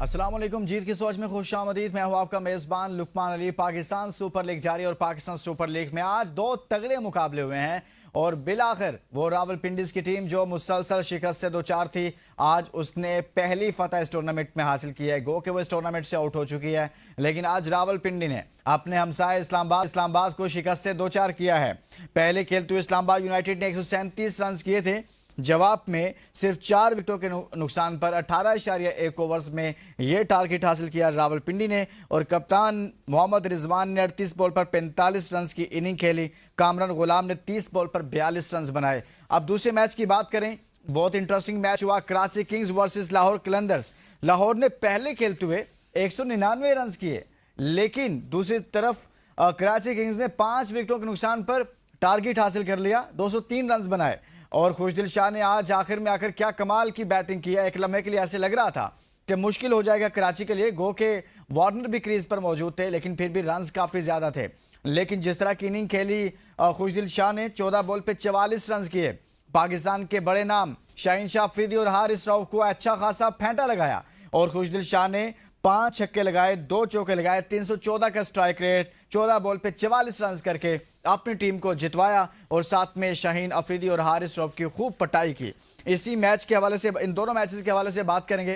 अस्सलाम वालेकुम। जीत की सोच में खुशामदीद। मैं हूं आपका मेजबान लुकमान अली। पाकिस्तान सुपर लीग जारी और पाकिस्तान सुपर लीग में आज दो तगड़े मुकाबले हुए हैं और बिलाखिर वो रावलपिंडीज की टीम जो मुसलसल शिकस्त से दो चार थी, आज उसने पहली फतह इस टूर्नामेंट में हासिल की है। गो के वो इस टूर्नामेंट से आउट हो चुकी है, लेकिन आज रावलपिंडी ने अपने हमसाए इस्लामाबाद को शिकस्त से दो चार किया है। पहले खेलते हुए इस्लामाबाद यूनाइटेड ने 137 रन किए थे। जवाब में सिर्फ 4 विकेटों के नुकसान पर 18.1 ओवर्स में यह टारगेट हासिल किया रावलपिंडी ने और कप्तान मोहम्मद रिजवान ने 38 बॉल पर 45 रन की इनिंग खेली। कामरान गुलाम ने 30 बॉल पर 42 रन बनाए। अब दूसरे मैच की बात करें, बहुत इंटरेस्टिंग मैच हुआ कराची किंग्स वर्सेस लाहौर कलंदर्स। लाहौर ने पहले खेलते हुए 199 रन किए, लेकिन दूसरी तरफ कराची किंग्स ने 5 विकेटों के नुकसान पर टारगेट हासिल कर लिया, 203 रन बनाए। और खुशदिल शाह ने आज आखिर में आकर क्या कमाल की बैटिंग की है। एक लम्हे के लिए ऐसे लग रहा था कि मुश्किल हो जाएगा कराची के लिए। गो के वार्नर भी क्रीज पर मौजूद थे, लेकिन फिर भी रन्स काफी ज्यादा थे। लेकिन जिस तरह की इनिंग खेली खुशदिल शाह ने, 14 बॉल पे 44 रन किए। पाकिस्तान के बड़े नाम शाहीन शाह अफरीदी और हारिस रऊफ को अच्छा खासा फेंटा लगाया और खुशदिल शाह ने 5 छक्के लगाए, 2 चौके लगाए, 314 का स्ट्राइक रेट, 14 बॉल पे 44 रन करके अपनी टीम को जितवाया और साथ में शाहीन अफरीदी और हारिस रऊफ की खूब पटाई की। इसी मैच के हवाले से, इन दोनों मैचेस के हवाले से बात करेंगे,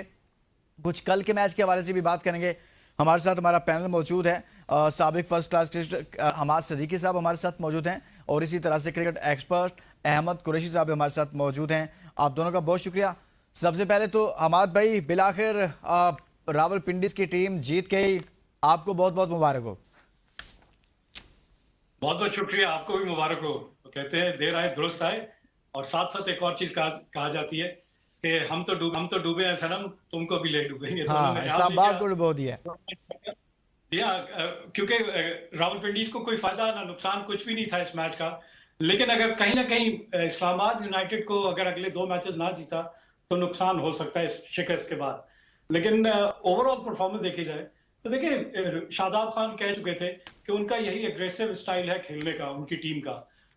कुछ कल के मैच के हवाले से भी बात करेंगे। हमारे साथ हमारा पैनल मौजूद है। साबिक first class cricketer Hammad Siddiqui साहब हमारे साथ मौजूद हैं और इसी तरह से क्रिकेट एक्सपर्ट अहमद कुरैशी साहब हमारे साथ मौजूद हैं। आप दोनों का बहुत शुक्रिया। सबसे पहले तो हमाद भाई, बिलाखिर रावलपिंडीज की टीम जीत गई, आपको बहुत बहुत मुबारक हो। बहुत बहुत शुक्रिया, आपको भी मुबारक हो। तो कहते हैं देर आए दुरुस्त आए। और साथ साथ एक और चीज कहा जाती है कि हम तो डूबे हैं सनम, तुमको भी ले डूबेंगे। तो हाँ, उन्होंने जवाब दे इस्लामाबाद को दिया डुबो दिया। दिया क्योंकि रावलपिंडीज को कोई फायदा ना नुकसान कुछ भी नहीं था इस मैच का। लेकिन अगर कहीं ना कहीं इस्लामाबाद यूनाइटेड को अगर अगले 2 मैचेस ना जीता तो नुकसान हो सकता है इस शिकस्त के बाद। लेकिन ओवरऑल परफॉर्मेंस देखी जाए तो देखिए, शादाब खान कह चुके थे कि उनका यही एग्रेसिव स्टाइल है खेलने का, उनकी टीम का।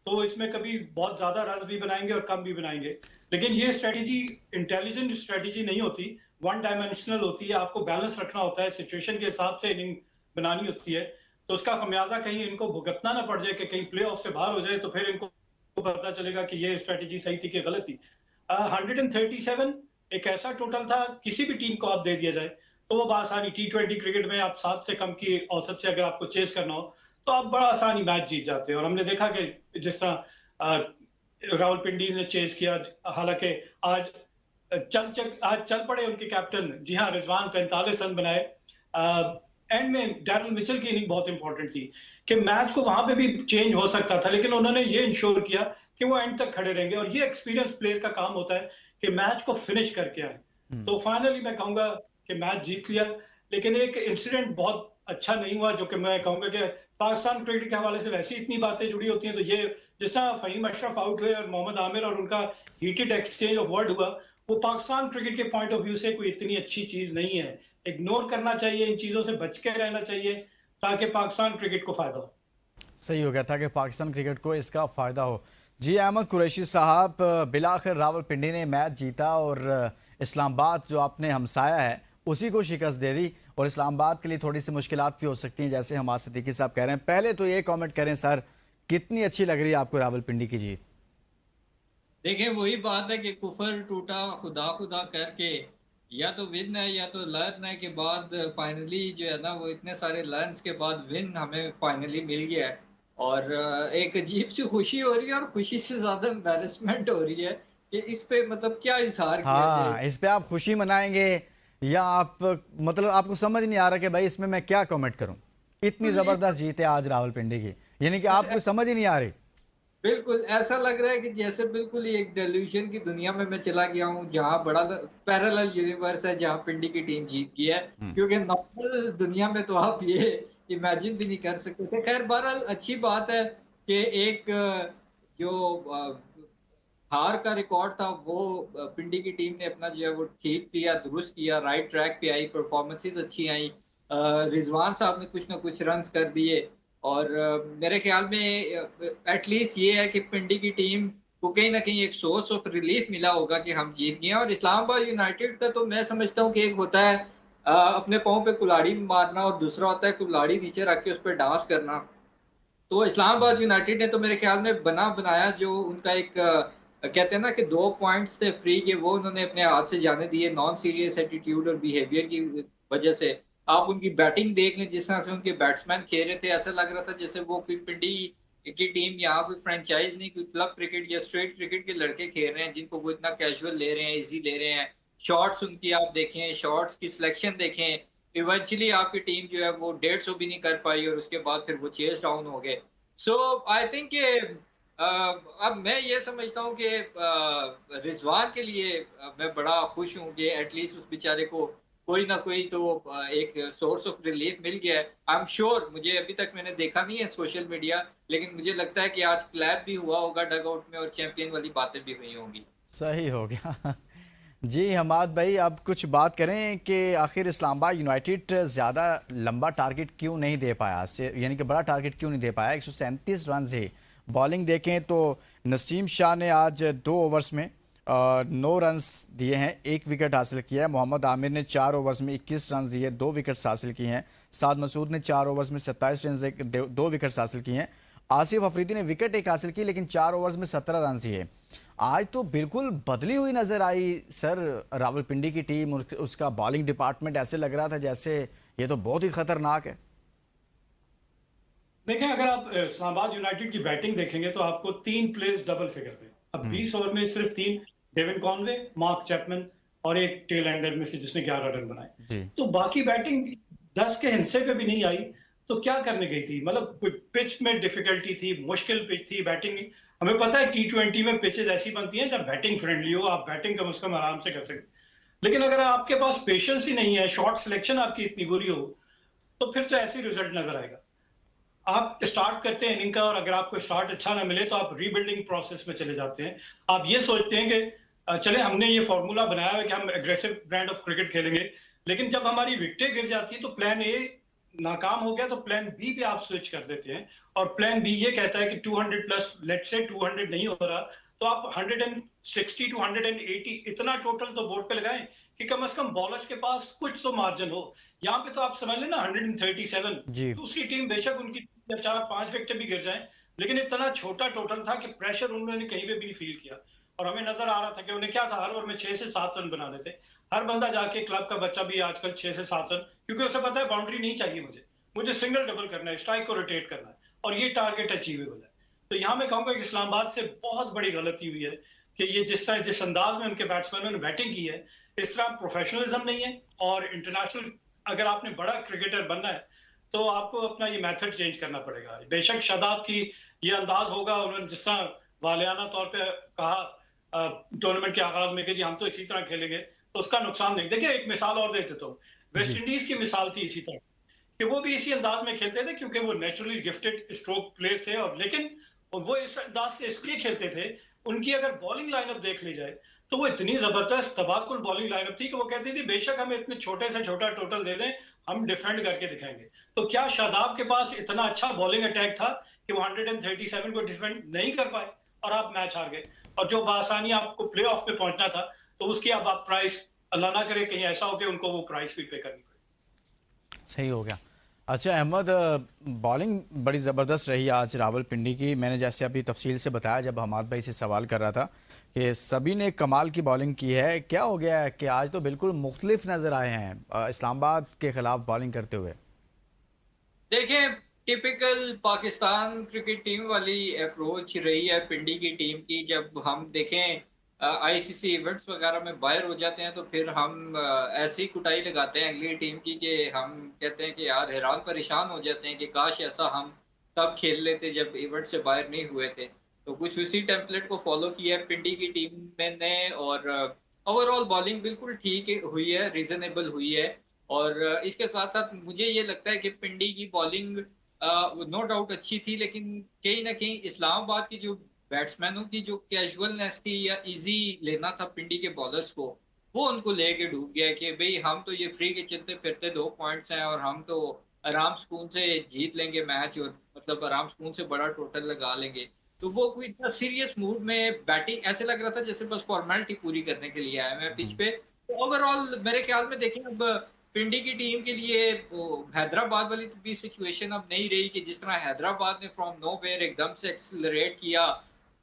तो इसमें कभी बहुत ज्यादा रन भी बनाएंगे और कम भी बनाएंगे, लेकिन ये स्ट्रेटेजी इंटेलिजेंट स्ट्रेटेजी नहीं होती, वन डायमेंशनल होती है। आपको बैलेंस रखना होता है, सिचुएशन के हिसाब से इनिंग बनानी होती है। तो उसका खमियाजा कहीं इनको भुगतना ना पड़ जाए कि कहीं प्ले ऑफ से बाहर हो जाए तो फिर इनको पता चलेगा कि ये स्ट्रेटेजी सही थी कि गलत थी। 137 एक ऐसा टोटल था, किसी भी टीम को आप दे दिया जाए तो वो बआसानी T20 क्रिकेट में आप 7 से कम की औसत से अगर आपको चेस करना हो तो आप बड़ा आसानी मैच जीत जाते हैं। और हमने देखा कि जिस तरह रावलपिंडी ने चेस किया, हालांकि आज आज चल पड़े उनके कैप्टन, जी हाँ, रिजवान 45 रन बनाए। एंड में डैरल मिचेल की इनिंग बहुत इंपॉर्टेंट थी कि मैच को वहां पे भी चेंज हो सकता था, लेकिन उन्होंने ये इंश्योर किया कि वो एंड तक खड़े रहेंगे। और ये एक्सपीरियंस प्लेयर का काम होता है कि मैच को फिनिश करके आए। तो फाइनली मैं कहूंगा कि मैच जीत लिया, लेकिन एक इंसिडेंट बहुत अच्छा नहीं हुआ, जो कि मैं कहूंगा कि पाकिस्तान क्रिकेट के हवाले से वैसी इतनी बातें जुड़ी होती हैं। तो ये जिस तरह फहीम अशरफ आउट हुए और मोहम्मद आमिर और उनका हीटेड एक्सचेंज ऑफ वर्ड हुआ, वो पाकिस्तान क्रिकेट के पॉइंट ऑफ व्यू से कोई इतनी अच्छी चीज नहीं है। इग्नोर करना चाहिए, इन चीजों से बच के रहना चाहिए ताकि पाकिस्तान क्रिकेट को फायदा हो। सही हो गया था कि पाकिस्तान क्रिकेट को इसका फायदा हो। जी अहमद कुरैशी साहब, बिलाखिर रावलपिंडी ने मैच जीता और इस्लामाबाद जो आपने हमसाया है उसी को शिकस्त दे दी और इस्लामाबाद के लिए थोड़ी सी मुश्किलात भी हो सकती हैं, जैसे हमाद सिद्दीकी साहब कह रहे हैं। पहले तो ये कमेंट करें सर, कितनी अच्छी लग रही है आपको रावलपिंडी की जीत? देखिए, वही बात है कि कुफर टूटा खुदा खुदा करके, या तो विन है या तो लर्न है के बाद फाइनली जो है ना, वो इतने सारे लर्न्स के बाद विन हमें फाइनली मिल गया है। और एक अजीब सी खुशी हो रही है और खुशी से ज्यादा एम्बेरसमेंट हो रही है कि इस पे मतलब क्या इजहार किया जाए। हाँ, इस पे आप खुशी मनाएंगे या आप, मतलब आपको समझ नहीं आ रहा कि भाई इसमें मैं क्या कमेंट करूं? इतनी बिल्कुल जबरदस्त जीत है आज रावलपिंडी की, यानी कि आपको समझ ही नहीं आ रही। बिल्कुल ऐसा लग रहा है कि जैसे बिल्कुल ही एक डेल्यूजन की दुनिया में मैं चला गया हूँ, जहाँ बड़ा पैरेलल यूनिवर्स है, जहाँ पिंडी की टीम जीत गई है। क्योंकि नॉर्मल दुनिया में तो आप ये इमेजिन भी नहीं कर सकते थे। खैर, बहरहाल अच्छी बात है कि एक जो हार का रिकॉर्ड था वो पिंडी की टीम ने अपना जो है वो ठीक किया, दुरुस्त किया, राइट ट्रैक पे आई, परफॉर्मेंसेस अच्छी आई। रिजवान साहब ने कुछ ना कुछ रन्स कर दिए और मेरे ख्याल में एटलीस्ट ये है कि पिंडी की टीम को कहीं ना कहीं एक सोर्स ऑफ रिलीफ मिला होगा कि हम जीत गए हैं। और इस्लामाबाद यूनाइटेड का तो मैं समझता हूँ कि एक होता है अपने पाँव पे कुल्हाड़ी मारना और दूसरा होता है कुल्हाड़ी नीचे रख के उस पे डांस करना। तो इस्लामाबाद यूनाइटेड ने तो मेरे ख्याल में बना-बनाया जो उनका एक कहते हैं ना कि 2 पॉइंट्स थे फ्री के, वो उन्होंने अपने हाथ से जाने दिए नॉन सीरियस एटीट्यूड और बिहेवियर की वजह से। आप उनकी बैटिंग देख लें, जिस तरह से उनके बैट्समैन खेल रहे थे, ऐसा लग रहा था जैसे वो कोई पिंडी की टीम, यहाँ कोई फ्रेंचाइज़ नहीं, कोई क्लब क्रिकेट या स्ट्रीट क्रिकेट के लड़के खेल रहे हैं, जिनको वो इतना कैजुअल ले रहे हैं, ईज़ी ले रहे हैं। शॉट्स उनकी आप देखें, शॉट्स की सिलेक्शन देखें, इवेंचुअली आपकी टीम जो है वो 150 भी नहीं कर पाई और उसके बाद फिर वो चेज़ डाउन हो गए। सो आई थिंक कि अब मैं ये समझता हूँ कि रिज़वान के लिए मैं बड़ा खुश हूँ कि एटलीस्ट उस बेचारे को कोई ना कोई तो एक सोर्स ऑफ रिलीफ मिल गया है। आई एम श्योर, मुझे अभी तक मैंने देखा नहीं है सोशल मीडिया, लेकिन मुझे लगता है कि आज क्लैप भी हुआ होगा डग आउट में और चैंपियन वाली बातें भी हुई होंगी। सही हो गया। जी हमाद भाई, अब कुछ बात करें कि आखिर इस्लामाबाद यूनाइटेड ज़्यादा लंबा टारगेट क्यों नहीं दे पाया, यानी कि बड़ा टारगेट क्यों नहीं दे पाया। 137 रन ही बॉलिंग देखें तो नसीम शाह ने आज 2 ओवर्स में 9 रन्स दिए हैं, 1 विकेट हासिल किया है। मोहम्मद आमिर ने 4 ओवर्स में 21 रन दिए, 2 विकेट्स हासिल किए हैं। साद मसूद ने 4 ओवर्स में 27 रन 2 विकेट्स हासिल किए हैं। आसिफ अफरीदी ने विकेट एक हासिल की लेकिन 4 ओवर्स में 17 रन दिए। आज तो बिल्कुल बदली हुई नजर आई सर रावलपिंडी की टीम, उसका बॉलिंग डिपार्टमेंट। ऐसे लग रहा था जैसे ये तो बहुत ही खतरनाक है। देखें, अगर आप इस्लामाबाद यूनाइटेड की बैटिंग देखेंगे तो आपको 3 प्लेयर्स डबल फिगर पे। अब 20 ओवर में सिर्फ 3, डेविन कॉनवे, मार्क चैपमैन और एक टेल एंडर में से जिसने 11 रन बनाए। जी। तो बाकी बैटिंग 10 के हिस्से पे भी नहीं आई, तो क्या करने गई थी? मतलब पिच में डिफिकल्टी थी, मुश्किल पिच थी, बैटिंग। हमें पता है T20 में पिचेस ऐसी बनती हैं जब बैटिंग फ्रेंडली हो, आप बैटिंग कम से कम आराम से कर सकते। लेकिन अगर आपके पास पेशेंस ही नहीं है, शॉट सिलेक्शन आपकी इतनी बुरी हो, तो फिर तो ऐसी रिजल्ट नजर आएगा। आप स्टार्ट करते हैं इनिंग का और अगर आपको स्टार्ट अच्छा ना मिले तो आप रीबिल्डिंग प्रोसेस में चले जाते हैं। आप ये सोचते हैं कि चले हमने ये फॉर्मूला बनाया है कि हम एग्रेसिव ब्रांड ऑफ क्रिकेट खेलेंगे, लेकिन जब हमारी विकेटें गिर जाती है तो प्लान ए नाकाम हो गया तो प्लान बी पे आप स्विच कर देते हैं। और प्लान बी ये कहता है कि 200 प्लस, लेट से 200 नहीं हो रहा तो आप 160 टू 180 इतना टोटल तो बोर्ड पे लगाएं कि कम से कम बॉलर्स के पास कुछ तो मार्जिन हो। यहाँ पे तो आप समझ लेना 137, जी। दूसरी टीम बेशक उनकी 4-5 विकेट भी गिर जाएं, लेकिन इतना छोटा टोटल था कि प्रेशर उन्होंने कहीं पे भी नहीं फील किया। और हमें नजर आ रहा था कि उन्हें क्या था, हर ओवर में 6 से 7 रन बनाने थे। हर बंदा जाके, क्लब का बच्चा भी आजकल 6 से 7 रन, क्योंकि उसे पता है बाउंड्री नहीं चाहिए मुझे सिंगल डबल करना है, स्ट्राइक को रोटेट करना है और ये टारगेट अचीवेबल है। तो यहाँ मैं कहूंगा कि इस्लामाबाद से बहुत बड़ी गलती हुई है कि ये जिस अंदाज में उनके बैट्समैनों ने बैटिंग की है, इस तरह प्रोफेशनलिज्म नहीं है। और इंटरनेशनल अगर आपने बड़ा क्रिकेटर बनना है तो आपको अपना ये मेथड चेंज करना पड़ेगा। बेशक शादाब की ये अंदाज होगा, उन्होंने जिस तरह वालियाना तौर पे कहा टूर्नामेंट के आगाज में कि जी हम तो इसी तरह खेलेंगे, तो उसका नुकसान नहीं। देखिए एक मिसाल और दे देता हूँ, वेस्ट जी। इंडीज की मिसाल थी इसी तरह कि वो भी इसी अंदाज में खेलते थे क्योंकि वो नेचुरली गिफ्टेड स्ट्रोक प्लेयर थे। और लेकिन वो इस अंदाज से इसलिए खेलते थे, उनकी अगर बॉलिंग लाइनअप देख ली जाए तो वो इतनी जबरदस्त तबाकुल बॉलिंग लाइनअप थी कि वो कहती थी बेशक हमें इतने छोटे से छोटा टोटल दे दें, हम डिफेंड करके दिखाएंगे। तो क्या शादाब के पास इतना अच्छा बॉलिंग अटैक था कि वो 137 को डिफेंड नहीं कर पाए और आप मैच हार गए? और जो बासानी आपको प्ले ऑफ में पहुंचना था, तो उसकी अब आप प्राइस, अल्लाह ना करे कहीं ऐसा हो कि उनको वो प्राइस भी पे करनी पड़े। सही हो गया। अच्छा अहमद, बॉलिंग बड़ी ज़बरदस्त रही आज रावलपिंडी की। मैंने जैसे अभी तफसील से बताया जब हमाद भाई से सवाल कर रहा था कि सभी ने कमाल की बॉलिंग की है। क्या हो गया है कि आज तो बिल्कुल मुख्तलिफ नज़र आए हैं इस्लामाबाद के खिलाफ बॉलिंग करते हुए? देखिए, टिपिकल पाकिस्तान क्रिकेट टीम वाली अप्रोच रही है पिंडी की टीम की। जब हम देखें आईसीसी इवेंट्स वगैरह में बाहर हो जाते हैं तो फिर हम ऐसी कुटाई लगाते हैं अगली टीम की कि हम कहते हैं कि यार हैरान परेशान हो जाते हैं कि काश ऐसा हम तब खेल लेते जब इवेंट से बाहर नहीं हुए थे। तो कुछ उसी टेम्पलेट को फॉलो किया है पिंडी की टीम में ने और ओवरऑल बॉलिंग बिल्कुल ठीक हुई है, रीजनेबल हुई है। और इसके साथ साथ मुझे ये लगता है कि पिंडी की बॉलिंग नो डाउट अच्छी थी, लेकिन कहीं ना कहीं इस्लामाबाद की जो बैट्समैनों की जो कैजुअलनेस थी या इजी लेना था पिंडी के बॉलर्स को, वो उनको लेके डूब गया कि भाई हम तो ये फ्री के चलते फिरते 2 पॉइंट्स हैं और हम तो आराम सुकून से जीत लेंगे मैच और मतलब आराम सुकून से बड़ा टोटल लगा लेंगे। तो वो कोई इतना सीरियस मूड में बैटिंग ऐसे लग रहा था जैसे बस फॉर्मेलिटी पूरी करने के लिए आए हैं पिच पे। तो ओवरऑल मेरे ख्याल में देखें, अब पिंडी की टीम के लिए वो हैदराबाद वाली भी सिचुएशन अब नहीं रही कि जिस तरह हैदराबाद ने फ्रॉम नोवेयर एकदम से एक्सेलरेट किया,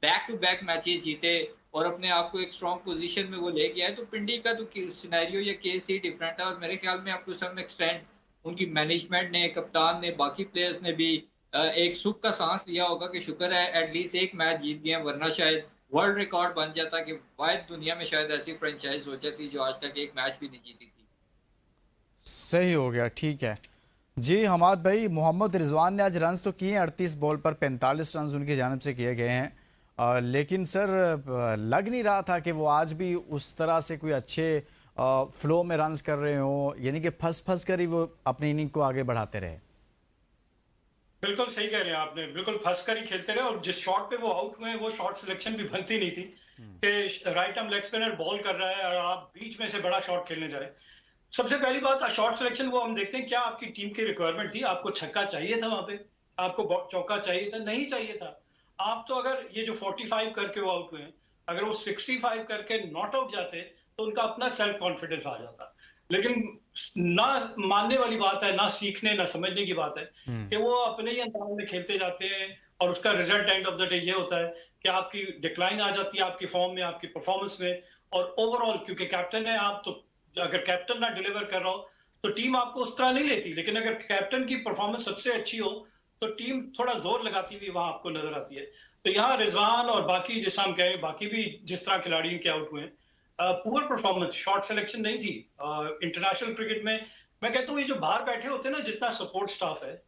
बैक टू बैक मैचेस जीते और अपने आप को एक स्ट्रॉन्ग पोजीशन में वो ले गया है। तो पिंडी का तो सिनेरियो या केस ही डिफरेंट है और मेरे ख्याल में अब टू सम एक्सटेंट उनकी मैनेजमेंट ने, कप्तान ने, बाकी प्लेयर्स ने भी एक सुख का सांस लिया होगा कि शुक्र है एटलीस्ट एक मैच जीत गए, वरना शायद वर्ल्ड रिकॉर्ड बन जाता कि वाहिद दुनिया में शायद ऐसी फ्रेंचाइज हो जाती जो आज तक एक मैच भी नहीं जीती थी। सही हो गया, ठीक है जी। हमाद भाई, मोहम्मद रिजवान ने आज रन्स तो किए हैं, 38 बॉल पर 45 रन्स उनकी जानिब से किए गए हैं। लेकिन सर लग नहीं रहा था कि वो आज भी उस तरह से कोई अच्छे फ्लो में रन्स कर रहे हो, यानी कि फंस कर ही वो अपनी इनिंग को आगे बढ़ाते रहे। बिल्कुल सही कह रहे हैं आपने, बिल्कुल फंस कर ही खेलते रहे और जिस शॉट पे वो आउट हुए वो शॉट सिलेक्शन भी बनती नहीं थी कि right arm leg spinner ball कर रहा है और आप बीच में से बड़ा शॉट खेलने जा रहे हैं। सबसे पहली बात, शॉट सिलेक्शन वो हम देखते हैं क्या आपकी टीम की रिक्वायरमेंट थी। आपको छक्का चाहिए था वहां पे, आपको चौका चाहिए था, नहीं चाहिए था। आप तो अगर ये जो 45 करके वो आउट हुए हैं, अगर वो 65 करके नॉट आउट जाते तो उनका अपना सेल्फ कॉन्फिडेंस आ जाता। लेकिन ना मानने वाली बात है, ना सीखने ना समझने की बात है कि वो अपने ही अंदाज में खेलते जाते हैं और उसका result end of the day ये होता है कि आपकी डिक्लाइन आ जाती है आपकी फॉर्म में, आपकी परफॉर्मेंस में और ओवरऑल। क्योंकि कैप्टन है आप, तो अगर कैप्टन ना डिलीवर कर रहा हो तो टीम आपको उस तरह नहीं लेती। लेकिन अगर कैप्टन की परफॉर्मेंस सबसे अच्छी हो तो टीम थोड़ा जोर लगाती हुई वहां आपको नजर आती है। तो यहाँ रिजवान और बाकी जैसा हम कहें, बाकी भी जिस तरह खिलाड़ी के आउट हुए हैं, पुअर परफॉर्मेंस, शॉर्ट सिलेक्शन नहीं थी। इंटरनेशनल क्रिकेट में मैं कहता हूँ ये जो बाहर बैठे होते हैं ना, जितना सपोर्ट स्टाफ है,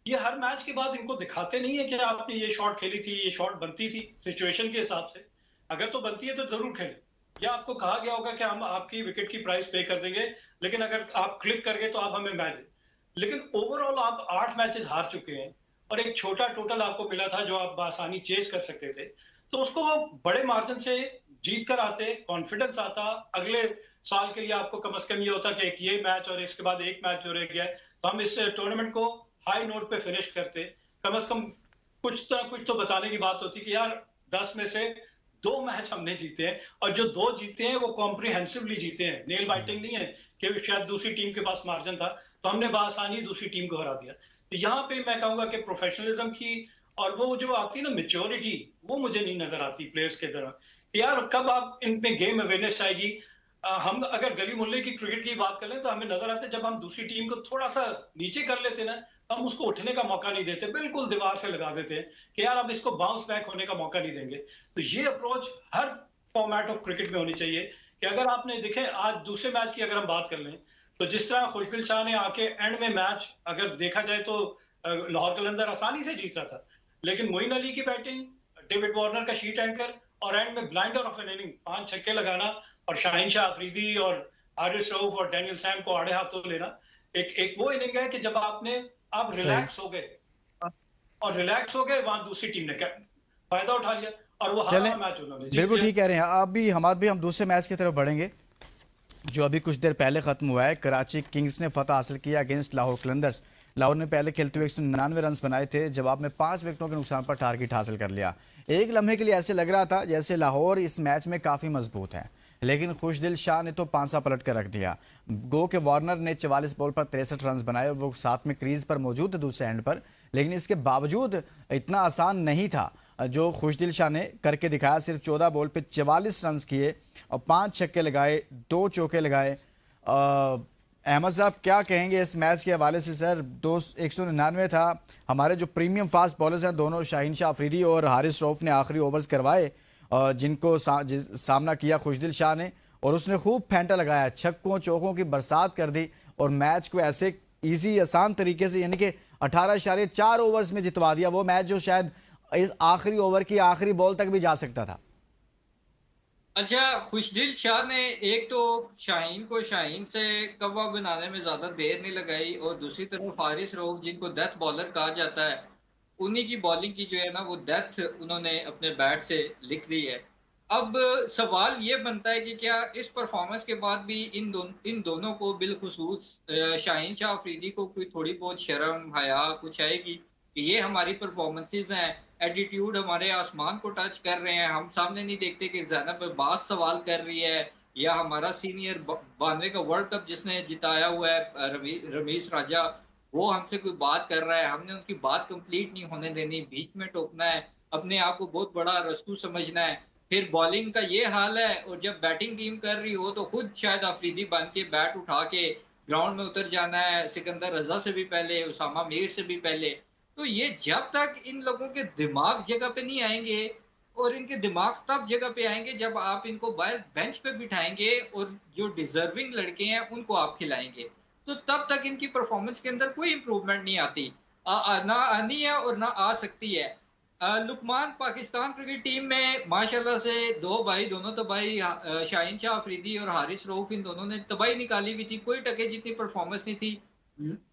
ये हर मैच के बाद इनको दिखाते नहीं है कि आपने ये शॉट खेली थी, ये शॉट बनती थी सिचुएशन के हिसाब से। अगर तो बनती है तो जरूर खेलें, या आपको कहा गया होगा कि हम आपकी विकेट की प्राइस पे कर देंगे, लेकिन अगर आप क्लिक कर गए तो आप हमें मैच दें। लेकिन ओवरऑल आप 8 मैचेस हार चुके हैं और एक छोटा टोटल आपको मिला था जो आप आसानी चेज कर सकते थे। तो उसको वो बड़े मार्जिन से जीत कर आते, कॉन्फिडेंस आता, अगले साल के लिए आपको कम से कम ये होता कि एक ये मैच और इसके बाद एक मैच जो रह गया है तो हम इस टूर्नामेंट को हाई नोट पे फिनिश करते। कम से कम कुछ तो बताने की बात होती कि यार 10 में से 2 मैच हमने जीते हैं और जो 2 जीते हैं वो कॉम्प्रिहेंसिवली जीते हैं, नेल बाइटिंग नहीं है कि शायद दूसरी टीम के पास मार्जिन था तो हमने बआसानी दूसरी टीम को हरा दिया। तो यहाँ पे मैं कहूंगा कि प्रोफेशनलिज्म की और वो जो आती है ना मेच्योरिटी, वो मुझे नहीं नजर आती प्लेयर्स के तरह कि यार कब आप इनमें गेम अवेयरनेस आएगी। हम अगर गली मोहल्ले की क्रिकेट की बात करें तो हमें नजर आता है जब हम दूसरी टीम को थोड़ा सा नीचे कर लेते ना तो हम उसको उठने का मौका नहीं देते, बिल्कुल दीवार से लगा देते हैं कि यार अब इसको बाउंस बैक होने का मौका नहीं देंगे। तो ये approach her format of cricket में होनी चाहिए कि अगर आपने देखे आज दूसरे मैच की अगर हम बात कर लें तो जिस तरह खुशदिल शाह ने आके एंड में मैच अगर देखा जाए तो लाहौर कलंदर आसानी से जीत रहा था, लेकिन मोइन अली की बैटिंग, डेविड वार्नर का शीट एंकर और एंड में ब्लाइंडर ऑफ एन इनिंग 5 छक्के लगाना और शाहीन शाह अफरीदी और हारिस रऊफ और डैनियल सैम को आड़े हाथों लेना, एक वो इनिंग है कि जब आप सही। रिलैक्स हो गए और रिलैक्स हो गए, वहां दूसरी टीम ने फायदा उठा लिया और वो चलें, हारा मैच उन्होंने जीत बिल्कुल लिया। ठीक कह रहे हैं आप भी हमाद भी। हम दूसरे मैच की तरफ बढ़ेंगे जो अभी कुछ देर पहले खत्म हुआ है। कराची किंग्स ने फतह हासिल किया अगेंस्ट लाहौर कलंदर्स। लाहौर ने पहले खेलते हुए 199 रन बनाए थे, जवाब में 5 विकेटों के नुकसान पर टारगेट हासिल कर लिया। एक लम्हे के लिए ऐसे लग रहा था जैसे लाहौर इस मैच में काफ़ी मजबूत है, लेकिन खुशदिल शाह ने तो पांसा पलट कर रख दिया। गो के वार्नर ने 44 बॉल पर 63 रन बनाए और वो साथ में क्रीज पर मौजूद थे दूसरे एंड पर, लेकिन इसके बावजूद इतना आसान नहीं था जो खुशदिल शाह ने करके दिखाया। सिर्फ 14 बॉल पे 44 रन किए और 5 छक्के लगाए, 2 चौके लगाए। अहमद साहब क्या कहेंगे इस मैच के हवाले से? सर 199 था। हमारे जो प्रीमियम फास्ट बॉलर्स हैं दोनों शाहीन शाह अफरीदी और हारिस रऊफ ने आखिरी ओवर्स करवाए जिनको सामना किया खुशदिल शाह ने, और उसने खूब फेंटा लगाया, छक्कों चौकों की बरसात कर दी और मैच को ऐसे इजी आसान तरीके से यानी कि 18.4 ओवर्स में जितवा दिया। वो मैच जो शायद इस आखिरी ओवर की आखिरी बॉल तक भी जा सकता था। अच्छा, खुशदिल शाह ने एक तो शाहीन को शाहीन से कवा बनाने में ज्यादा देर नहीं लगाई और दूसरी तरफ हारिस रऊफ जिनको डेथ बॉलर कहा जाता है, उन्हीं की बॉलिंग की जो है ना वो डेथ उन्होंने अपने बैट से लिख दी है। अब सवाल ये बनता है कि क्या इस परफॉर्मेंस के बाद भी इन दोनों को बिलखुसूस शाहीन शाह अफरीदी को कोई थोड़ी बहुत शर्म हया कुछ आएगी कि ये हमारी परफॉर्मेंसेज हैं, एटीट्यूड हमारे आसमान को टच कर रहे हैं, हम सामने नहीं देखते कि ज़ैनब अब्बास सवाल कर रही है या हमारा सीनियर 92 का वर्ल्ड कप जिसने जिताया हुआ है रमीश राजा, वो हमसे कोई बात कर रहा है, हमने उनकी बात कंप्लीट नहीं होने देनी, बीच में टोकना है, अपने आप को बहुत बड़ा रसूल समझना है। फिर बॉलिंग का ये हाल है और जब बैटिंग टीम कर रही हो तो खुद शायद अफरीदी बन के बैट उठा के ग्राउंड में उतर जाना है, सिकंदर रजा से भी पहले, उसामा मीर से भी पहले। तो ये जब तक इन लोगों के दिमाग जगह पे नहीं आएंगे, और इनके दिमाग तब जगह पे आएंगे जब आप इनको बाहर बेंच पे बिठाएंगे और जो डिजर्विंग लड़के हैं उनको आप खिलाएंगे, तो तब तक इनकी परफॉर्मेंस के अंदर कोई इंप्रूवमेंट नहीं आती। ना आनी है और ना आ सकती है। लुकमान पाकिस्तान क्रिकेट टीम में माशाल्लाह से दो भाई, दोनों तबाही, शाहीन शाह अफरीदी और हारिस रऊफ, इन दोनों ने तबाही निकाली हुई थी, कोई टके जितनी परफॉर्मेंस नहीं थी।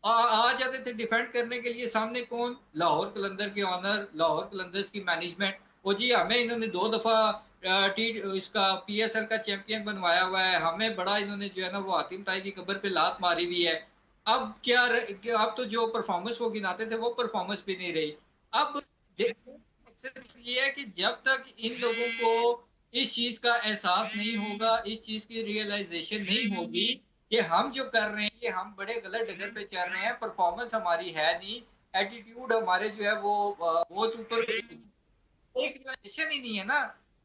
आ जाते थे डिफेंड करने के लिए, सामने कौन, लाहौर कलंदर के ऑनर, लाहौर कलंदर्स की मैनेजमेंट। और जी हमें इन्होंने 2 दफा टी इसका पीएसएल का चैंपियन बनवाया हुआ है, हमें बड़ा इन्होंने जो है ना वो हातिम ताई की कब्र पे लात मारी हुई है। अब अब तो जो परफॉर्मेंस वो गिनाते थे वो परफॉर्मेंस भी नहीं रही। अब देखो, मकसद ये है कि जब तक इन लोगों को इस चीज का एहसास नहीं होगा, इस चीज की रियलाइजेशन नहीं होगी कि हम जो कर रहे हैं ये हम बड़े गलत डगर पे चल रहे हैं, परफॉर्मेंस हमारी है नहीं, एटीट्यूड हमारे जो है वो बहुत ऊपर, एक रियलाइजेशन ही नहीं है ना।